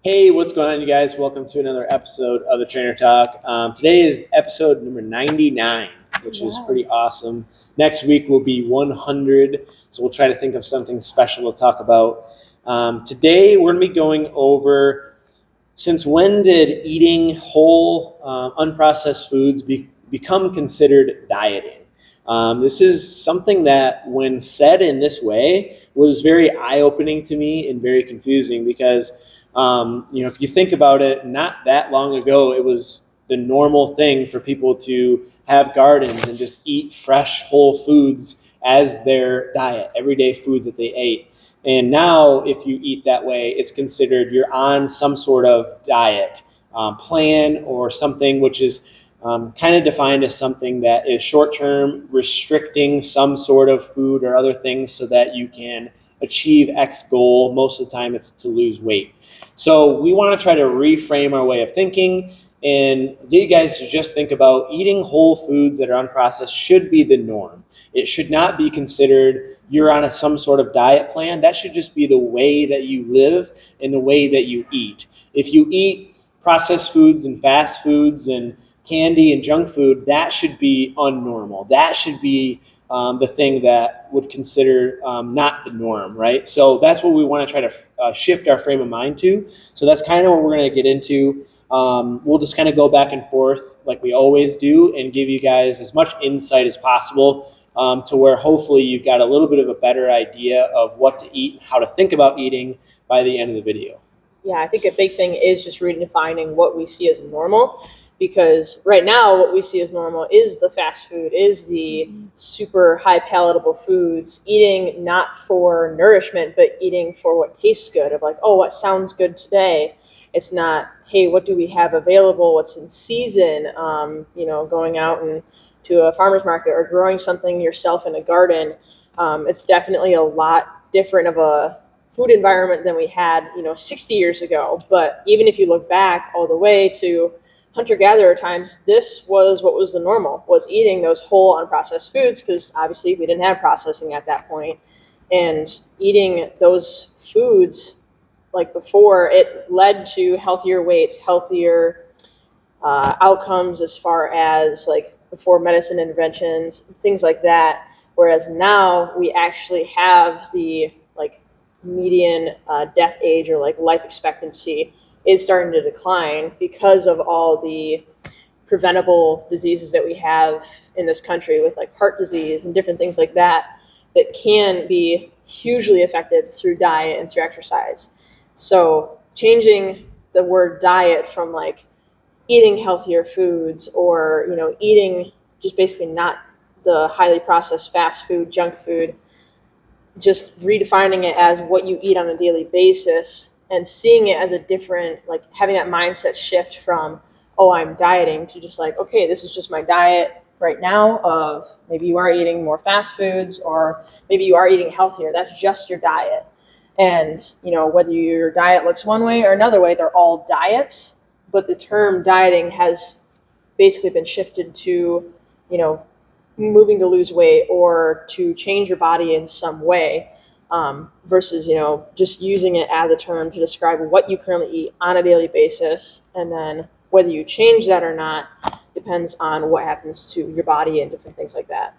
Hey, what's going on, you guys? Welcome to another episode of the Trainer Talk. Today is episode number 99, which is pretty awesome. Next week will be 100, so we'll try to think of something special to talk about. Today, we're going to be going over, since when did eating whole, unprocessed foods become considered dieting? This is something that, when said in this way, was very eye-opening to me and very confusing because if you think about it, not that long ago, it was the normal thing for people to have gardens and just eat fresh, whole foods as their diet, everyday foods that they ate. And now, if you eat that way, it's considered you're on some sort of diet plan or something which is kind of defined as something that is short-term, restricting some sort of food or other things so that you can achieve X goal. Most of the time, it's to lose weight. So we want to try to reframe our way of thinking and get you guys to just think about eating whole foods that are unprocessed should be the norm. It should not be considered you're on some sort of diet plan. That should just be the way that you live and the way that you eat. If you eat processed foods and fast foods and candy and junk food, that should be unnormal. That should be the thing that would consider not the norm, right? So that's what we want to try to shift our frame of mind to. So that's kind of what we're going to get into. We'll just kind of go back and forth like we always do and give you guys as much insight as possible to where hopefully you've got a little bit of a better idea of what to eat, how to think about eating by the end of the video. Yeah, I think a big thing is just redefining what we see as normal. Because right now, what we see as normal is the fast food, is the super high palatable foods, eating not for nourishment, but eating for what tastes good, of like, oh, what sounds good today. It's not, hey, what do we have available? What's in season? Going out and to a farmer's market or growing something yourself in a garden. It's definitely a lot different of a food environment than we had, 60 years ago. But even if you look back all the way to hunter-gatherer times, this was what was the normal, was eating those whole unprocessed foods, because obviously we didn't have processing at that point. And eating those foods like before, it led to healthier weights, healthier outcomes as far as like before medicine interventions, things like that. Whereas now we actually have the like median death age or like life expectancy is starting to decline because of all the preventable diseases that we have in this country with like heart disease and different things like that can be hugely affected through diet and through exercise. So changing the word diet from like eating healthier foods or, eating just basically not the highly processed fast food, junk food, just redefining it as what you eat on a daily basis and seeing it as a different, like having that mindset shift from, oh, I'm dieting, to just like, okay, this is just my diet right now. Of maybe you are eating more fast foods or maybe you are eating healthier. That's just your diet. And, whether your diet looks one way or another way, they're all diets. But the term dieting has basically been shifted to, moving to lose weight or to change your body in some way. Versus, just using it as a term to describe what you currently eat on a daily basis. And then whether you change that or not depends on what happens to your body and different things like that.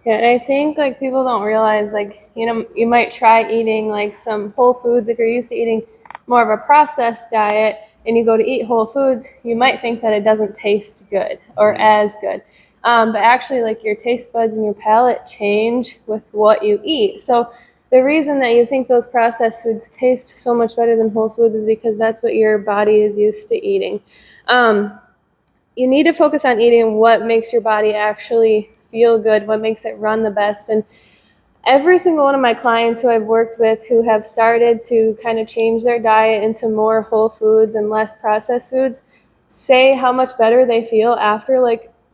Yeah, and I think like people don't realize you might try eating like some whole foods. If you're used to eating more of a processed diet and you go to eat whole foods, you might think that it doesn't taste good or as good. But actually like your taste buds and your palate change with what you eat. So the reason that you think those processed foods taste so much better than whole foods is because that's what your body is used to eating. You need to focus on eating what makes your body actually feel good, what makes it run the best. And every single one of my clients who I've worked with who have started to kind of change their diet into more whole foods and less processed foods say how much better they feel after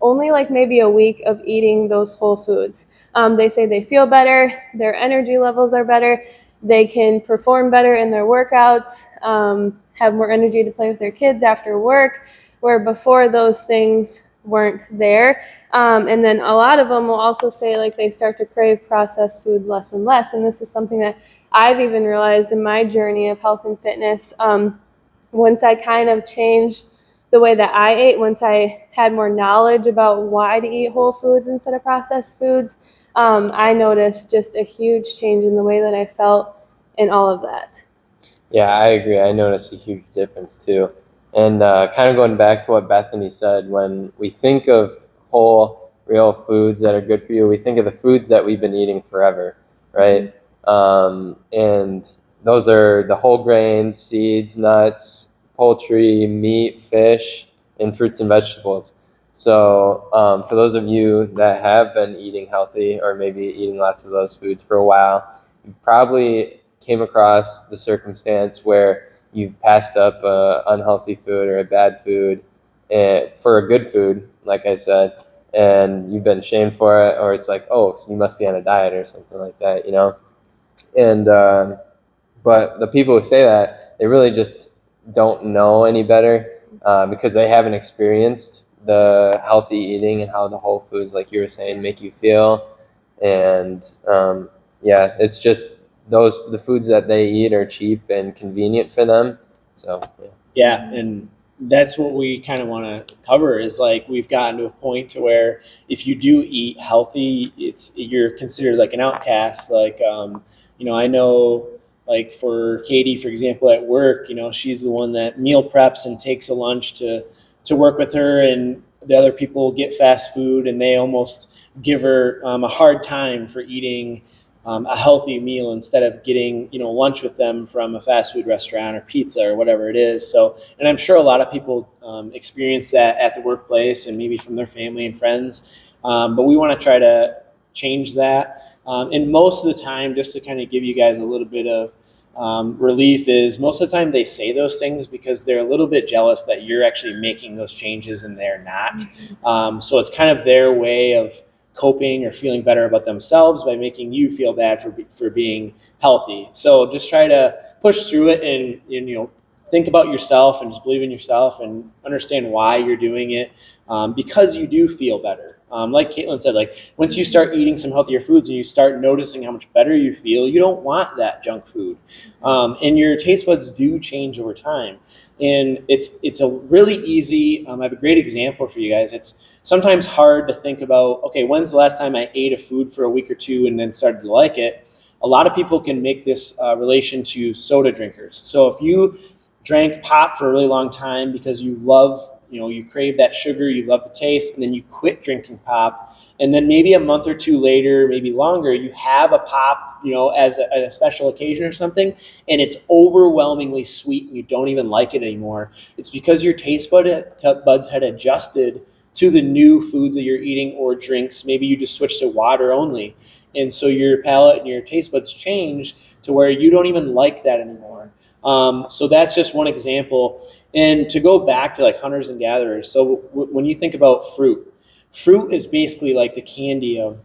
only maybe a week of eating those whole foods. They say they feel better, their energy levels are better, they can perform better in their workouts, have more energy to play with their kids after work, where before those things weren't there. And then a lot of them will also say they start to crave processed foods less and less. And this is something that I've even realized in my journey of health and fitness. once I kind of changed the way that I ate, once I had more knowledge about why to eat whole foods instead of processed foods, I noticed just a huge change in the way that I felt and all of that. Yeah, I agree. I noticed a huge difference too. And kind of going back to what Bethany said, when we think of whole, real foods that are good for you, we think of the foods that we've been eating forever, right? And those are the whole grains, seeds, nuts, poultry, meat, fish, and fruits and vegetables. So for those of you that have been eating healthy or maybe eating lots of those foods for a while, you've probably came across the circumstance where you've passed up a unhealthy food or a bad food for a good food, like I said, and you've been shamed for it, or it's like, oh, so you must be on a diet or something like that, you know? And but the people who say that, they really just don't know any better because they haven't experienced the healthy eating and how the whole foods, like you were saying, make you feel. And yeah, it's just the foods that they eat are cheap and convenient for them. So Yeah, and that's what we kind of want to cover is like we've gotten to a point to where if you do eat healthy, you're considered like an outcast. Like I know like for Katie, for example, at work, she's the one that meal preps and takes a lunch to work with her, and the other people get fast food and they almost give her a hard time for eating a healthy meal instead of getting lunch with them from a fast food restaurant or pizza or whatever it is. So, and I'm sure a lot of people experience that at the workplace and maybe from their family and friends. But we want to try to change that. And most of the time, just to kind of give you guys a little bit of relief, is most of the time they say those things because they're a little bit jealous that you're actually making those changes and they're not. So it's kind of their way of coping or feeling better about themselves by making you feel bad for being healthy. So just try to push through it and think about yourself and just believe in yourself and understand why you're doing it because you do feel better. Like Caitlin said, like once you start eating some healthier foods and you start noticing how much better you feel, you don't want that junk food. And your taste buds do change over time. And it's a really easy, I have a great example for you guys. It's sometimes hard to think about, okay, when's the last time I ate a food for a week or two and then started to like it? A lot of people can make this relation to soda drinkers. So if you drank pop for a really long time because you love, you crave that sugar, you love the taste, and then you quit drinking pop, and then maybe a month or two later, maybe longer, you have a pop, as a special occasion or something, and it's overwhelmingly sweet and you don't even like it anymore. It's because your taste buds had adjusted to the new foods that you're eating or drinks. Maybe you just switched to water only. And so your palate and your taste buds change to where you don't even like that anymore. So that's just one example. And to go back to like hunters and gatherers. So when you think about fruit is basically like the candy of,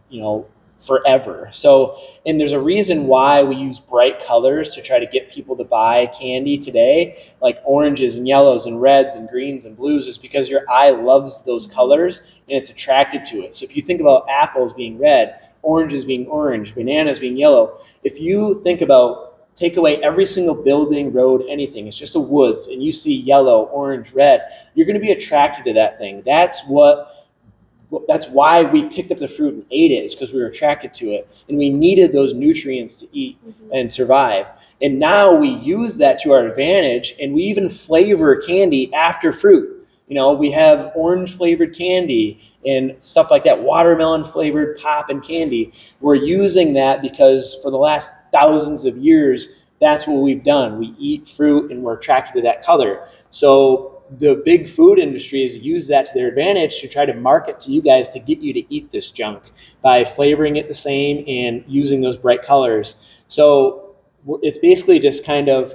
forever. So, and there's a reason why we use bright colors to try to get people to buy candy today, like oranges and yellows and reds and greens and blues, is because your eye loves those colors and it's attracted to it. So if you think about apples being red, oranges being orange, bananas being yellow, if you think about take away every single building, road, anything, it's just a woods, and you see yellow, orange, red, you're going to be attracted to that thing. That's why we picked up the fruit and ate it, is because we were attracted to it. And we needed those nutrients to eat and survive. And now we use that to our advantage, and we even flavor candy after fruit. We have orange flavored candy and stuff like that, watermelon flavored pop and candy. We're using that because for the last thousands of years, that's what we've done. We eat fruit and we're attracted to that color. So the big food industries use that to their advantage to try to market to you guys to get you to eat this junk by flavoring it the same and using those bright colors. So it's basically just kind of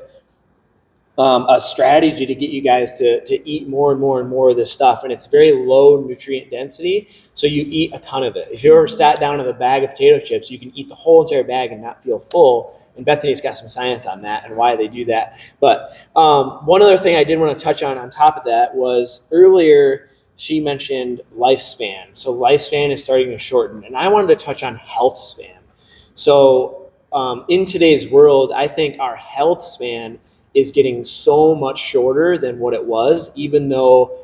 a strategy to get you guys to eat more and more and more of this stuff. And it's very low nutrient density, so you eat a ton of it. If you ever sat down with a bag of potato chips, you can eat the whole entire bag and not feel full. And Bethany's got some science on that and why they do that. But one other thing I did want to touch on top of that was earlier she mentioned lifespan. So lifespan is starting to shorten. And I wanted to touch on health span. So in today's world, I think our health span is getting so much shorter than what it was, even though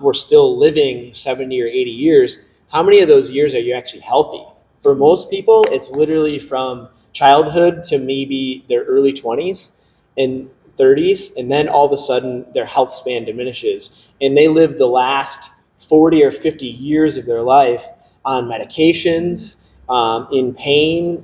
we're still living 70 or 80 years. How many of those years are you actually healthy? For most people, it's literally from childhood to maybe their early 20s and 30s, and then all of a sudden their health span diminishes, and they live the last 40 or 50 years of their life on medications, in pain.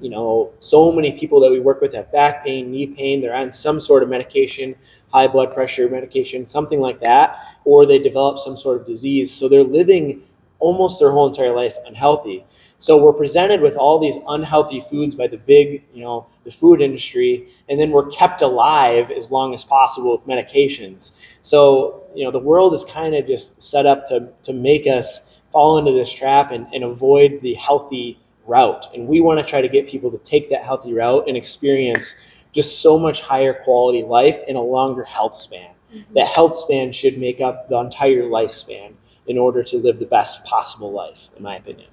So many people that we work with have back pain, knee pain. They're on some sort of medication, high blood pressure medication, something like that, or they develop some sort of disease. So they're living almost their whole entire life unhealthy. So we're presented with all these unhealthy foods by the big, the food industry, and then we're kept alive as long as possible with medications. So, the world is kind of just set up to make us fall into this trap and avoid the healthy route. And we want to try to get people to take that healthy route and experience just so much higher quality life and a longer health span. That health span should make up the entire lifespan in order to live the best possible life, in my opinion.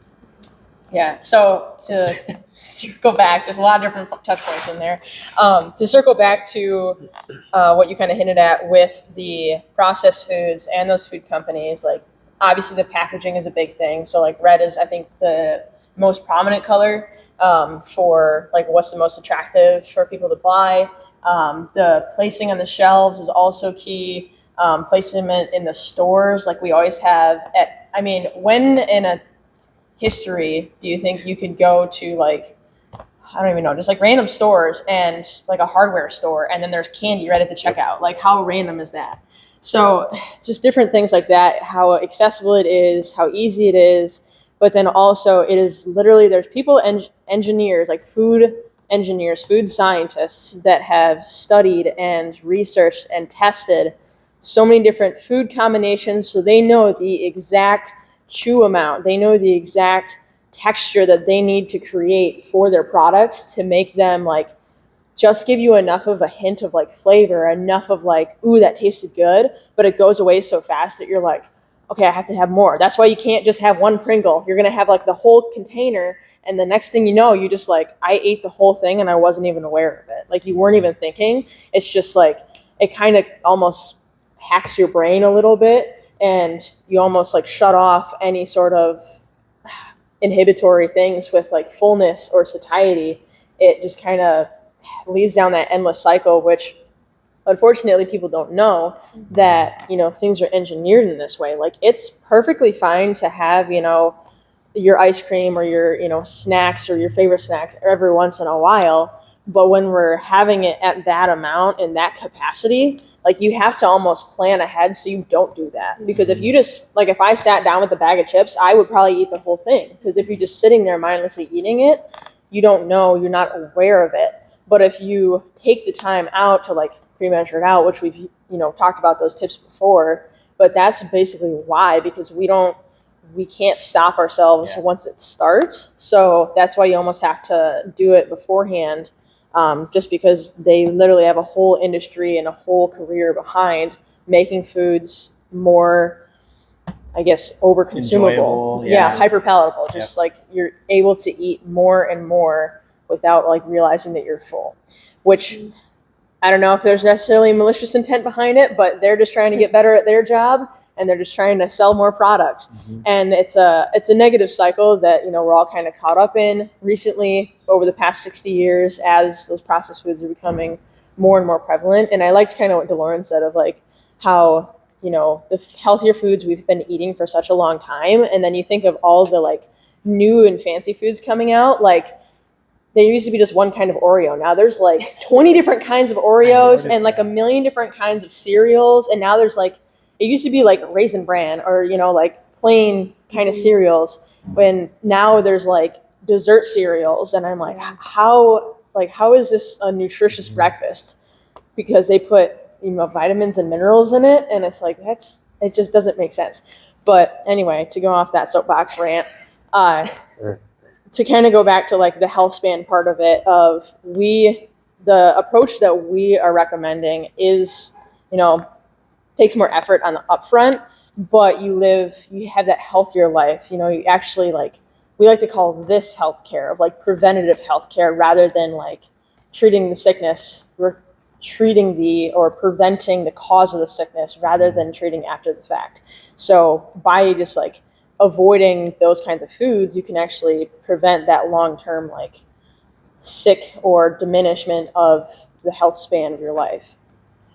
Yeah, so to circle back, there's a lot of different touch points in there. To circle back to what you kind of hinted at with the processed foods and those food companies, like obviously the packaging is a big thing. So like red is, I think, the most prominent color for like what's the most attractive for people to buy. The placing on the shelves is also key. Placement in the stores, like we always have when in a history do you think you could go to, like, I don't even know, just like random stores and like a hardware store, and then there's candy right at the checkout? Like, how random is that? So just different things like that, how accessible it is, how easy it is. But then also it is literally, there's people, engineers, like food engineers, food scientists that have studied and researched and tested so many different food combinations. So they know the exact chew amount. They know the exact texture that they need to create for their products to make them like just give you enough of a hint of like flavor, enough of like, ooh, that tasted good, but it goes away so fast that you're like, okay, I have to have more. That's why you can't just have one Pringle. You're going to have like the whole container. And the next thing you know, you just like, I ate the whole thing and I wasn't even aware of it. Like you weren't even thinking. It's just like, it kind of almost hacks your brain a little bit. And you almost like shut off any sort of inhibitory things with like fullness or satiety. It just kind of leads down that endless cycle, which unfortunately people don't know that, things are engineered in this way. Like it's perfectly fine to have, your ice cream or your, snacks or your favorite snacks every once in a while. But when we're having it at that amount and that capacity, like you have to almost plan ahead so you don't do that. Because if you just, like if I sat down with a bag of chips, I would probably eat the whole thing. Because if you're just sitting there mindlessly eating it, you don't know, you're not aware of it. But if you take the time out to like pre-measure it out, which we've, talked about those tips before, but that's basically why, because we can't stop ourselves once it starts. So that's why you almost have to do it beforehand. Just because they literally have a whole industry and a whole career behind making foods more, I guess, over-consumable. Hyper palatable. Just like you're able to eat more and more without like realizing that you're full. Which I don't know if there's necessarily malicious intent behind it, but they're just trying to get better at their job and they're just trying to sell more product. And it's a negative cycle that, we're all kind of caught up in recently over the past 60 years as those processed foods are becoming more and more prevalent. And I liked kind of what DeLorean said of like how, the healthier foods we've been eating for such a long time. And then you think of all the like new and fancy foods coming out, like there used to be just one kind of Oreo. Now there's like 20 different kinds of Oreos and like a million different kinds of cereals. And now there's like, it used to be like Raisin Bran or, like plain kind of cereals. When now there's like dessert cereals. And I'm like, how is this a nutritious breakfast? Because they put, vitamins and minerals in it. And it's like, it just doesn't make sense. But anyway, to go off that soapbox rant, to kind of go back to like the health span part of it, of the approach that we are recommending is, takes more effort on the upfront, but you have that healthier life. You actually we like to call this healthcare, of like preventative healthcare rather than like treating the sickness. We're treating or preventing the cause of the sickness rather than treating after the fact. So by just like avoiding those kinds of foods, you can actually prevent that long-term like sick or diminishment of the health span of your life.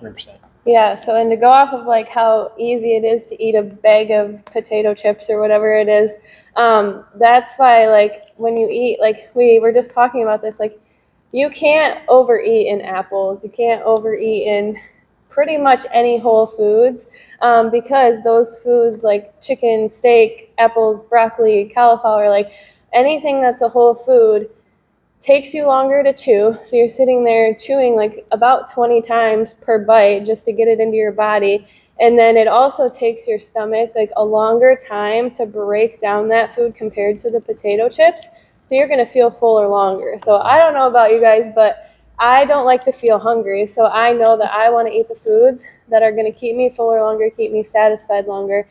100%. Yeah, so and to go off of like how easy it is to eat a bag of potato chips or whatever it is, that's why like when you eat, like we were just talking about this, like you can't overeat in apples, you can't overeat in pretty much any whole foods, because those foods like chicken, steak, apples, broccoli, cauliflower, like anything that's a whole food takes you longer to chew. So you're sitting there chewing like about 20 times per bite just to get it into your body. And then it also takes your stomach like a longer time to break down that food compared to the potato chips. So you're going to feel fuller longer. So I don't know about you guys, but I don't like to feel hungry. So I know that I want to eat the foods that are going to keep me fuller longer, keep me satisfied longer,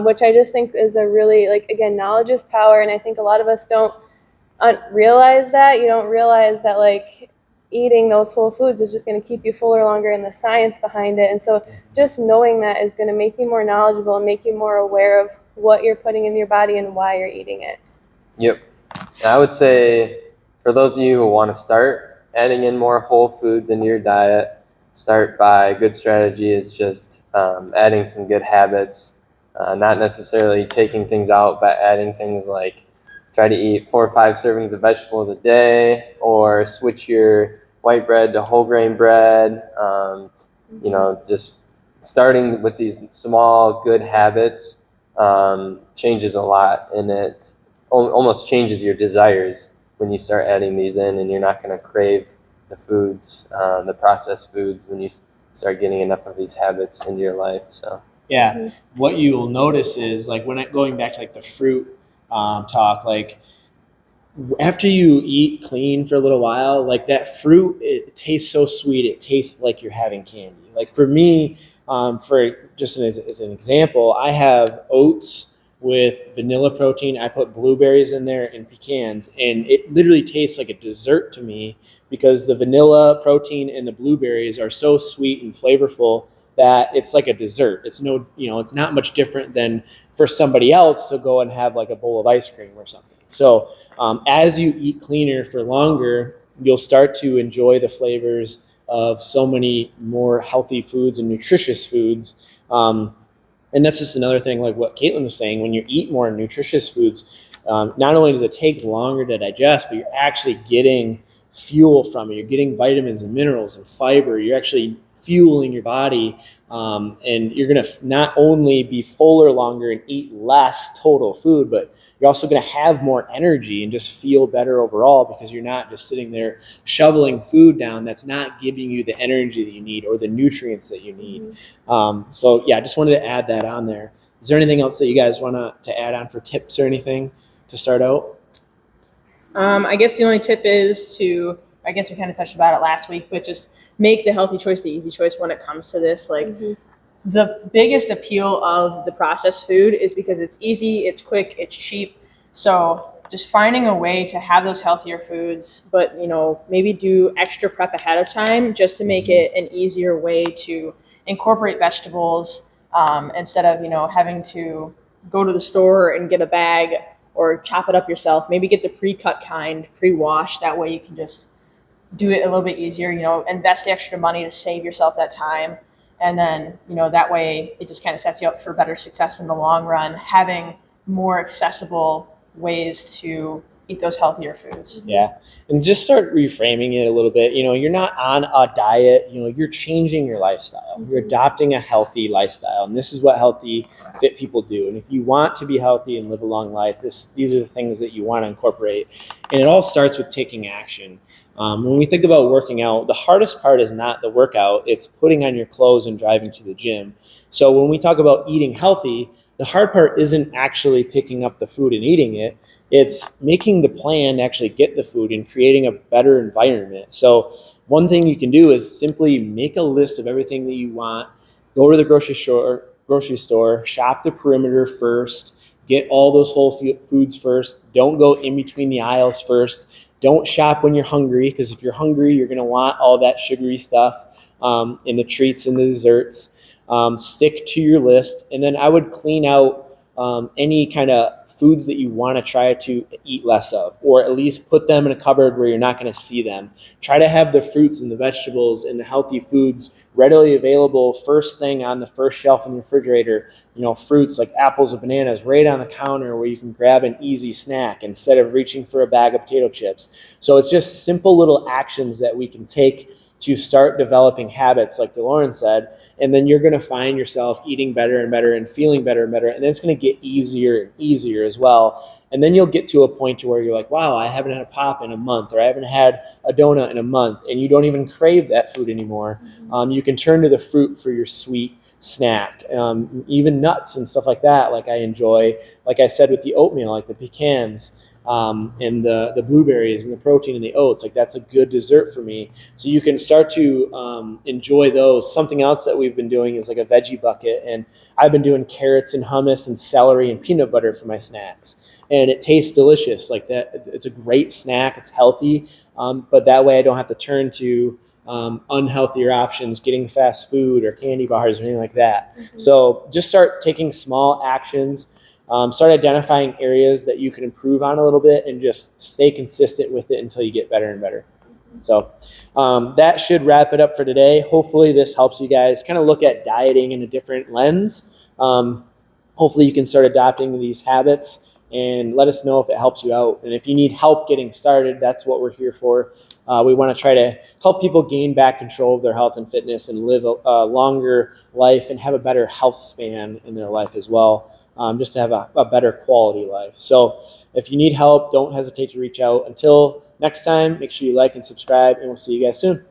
which I just think is a really, like, again, knowledge is power. And I think a lot of us don't realize that. You don't realize that like eating those whole foods is just going to keep you fuller longer, and the science behind it. And so just knowing that is going to make you more knowledgeable and make you more aware of what you're putting in your body and why you're eating it. Yep. And I would say for those of you who want to start adding in more whole foods into your diet, start by a good strategy is just adding some good habits, not necessarily taking things out, but adding things like try to eat 4 or 5 servings of vegetables a day, or switch your white bread to whole grain bread. Just starting with these small good habits changes a lot, and it almost changes your desires when you start adding these in, and you're not going to crave the foods, the processed foods, when you start getting enough of these habits into your life. So yeah, what you will notice is like going back to like the fruit talk, like after you eat clean for a little while, like that fruit, it tastes so sweet. It tastes like you're having candy. Like for me, for just as an example, I have oats with vanilla protein. I put blueberries in there and pecans, and it literally tastes like a dessert to me because the vanilla protein and the blueberries are so sweet and flavorful that it's like a dessert. It's it's not much different than for somebody else to go and have like a bowl of ice cream or something. So as you eat cleaner for longer, you'll start to enjoy the flavors of so many more healthy foods and nutritious foods. And that's just another thing, like what Caitlin was saying, when you eat more nutritious foods, not only does it take longer to digest, but you're actually getting fuel from it. You're getting vitamins and minerals and fiber. You're actually fueling your body, and you're going to not only be fuller longer and eat less total food, but you're also going to have more energy and just feel better overall because you're not just sitting there shoveling food down that's not giving you the energy that you need or the nutrients that you need. So yeah, I just wanted to add that on there. Is there anything else that you guys want to add on for tips or anything to start out? I guess the only tip is I guess we kind of touched about it last week, but just make the healthy choice the easy choice when it comes to this. Like the biggest appeal of the processed food is because it's easy, it's quick, it's cheap. So just finding a way to have those healthier foods, but maybe do extra prep ahead of time just to make it an easier way to incorporate vegetables, instead of having to go to the store and get a bag or chop it up yourself. Maybe get the pre-cut kind, pre-washed. That way you can just do it a little bit easier, invest the extra money to save yourself that time. And then, that way it just kind of sets you up for better success in the long run, having more accessible ways to eat those healthier foods. Yeah. And just start reframing it a little bit. You're not on a diet, you're changing your lifestyle. You're adopting a healthy lifestyle. And this is what healthy, fit people do. And if you want to be healthy and live a long life, these are the things that you want to incorporate. And it all starts with taking action. When we think about working out, the hardest part is not the workout. It's putting on your clothes and driving to the gym. So when we talk about eating healthy, the hard part isn't actually picking up the food and eating it. It's making the plan to actually get the food and creating a better environment. So one thing you can do is simply make a list of everything that you want. Go to the grocery store, shop the perimeter first, get all those whole foods first. Don't go in between the aisles first. Don't shop when you're hungry, because if you're hungry, you're going to want all that sugary stuff in the treats and the desserts. Stick to your list, and then I would clean out any kind of foods that you want to try to eat less of, or at least put them in a cupboard where you're not going to see them. Try to have the fruits and the vegetables and the healthy foods readily available first thing on the first shelf in the refrigerator. Fruits like apples and bananas right on the counter where you can grab an easy snack instead of reaching for a bag of potato chips. So it's just simple little actions that we can take to start developing habits, like DeLauren said, and then you're going to find yourself eating better and better and feeling better and better, and then it's going to get easier and easier as well. And then you'll get to a point to where you're like, wow, I haven't had a pop in a month, or I haven't had a donut in a month, and you don't even crave that food anymore. You can turn to the fruit for your sweet snack, even nuts and stuff like that, like I enjoy, like I said, with the oatmeal, like the pecans, and the blueberries and the protein and the oats. Like, that's a good dessert for me. So you can start to enjoy those. Something else that we've been doing is like a veggie bucket, and I've been doing carrots and hummus and celery and peanut butter for my snacks, and it tastes delicious. Like that, it's a great snack. It's healthy, but that way I don't have to turn to unhealthier options, getting fast food or candy bars or anything like that. So just start taking small actions. Start identifying areas that you can improve on a little bit, and just stay consistent with it until you get better and better. So that should wrap it up for today. Hopefully this helps you guys kind of look at dieting in a different lens. Hopefully you can start adopting these habits, and let us know if it helps you out. And if you need help getting started, that's what we're here for. We want to try to help people gain back control of their health and fitness, and live a longer life and have a better health span in their life as well. Just to have a better quality life. So if you need help, don't hesitate to reach out. Until next time, make sure you like and subscribe, and we'll see you guys soon.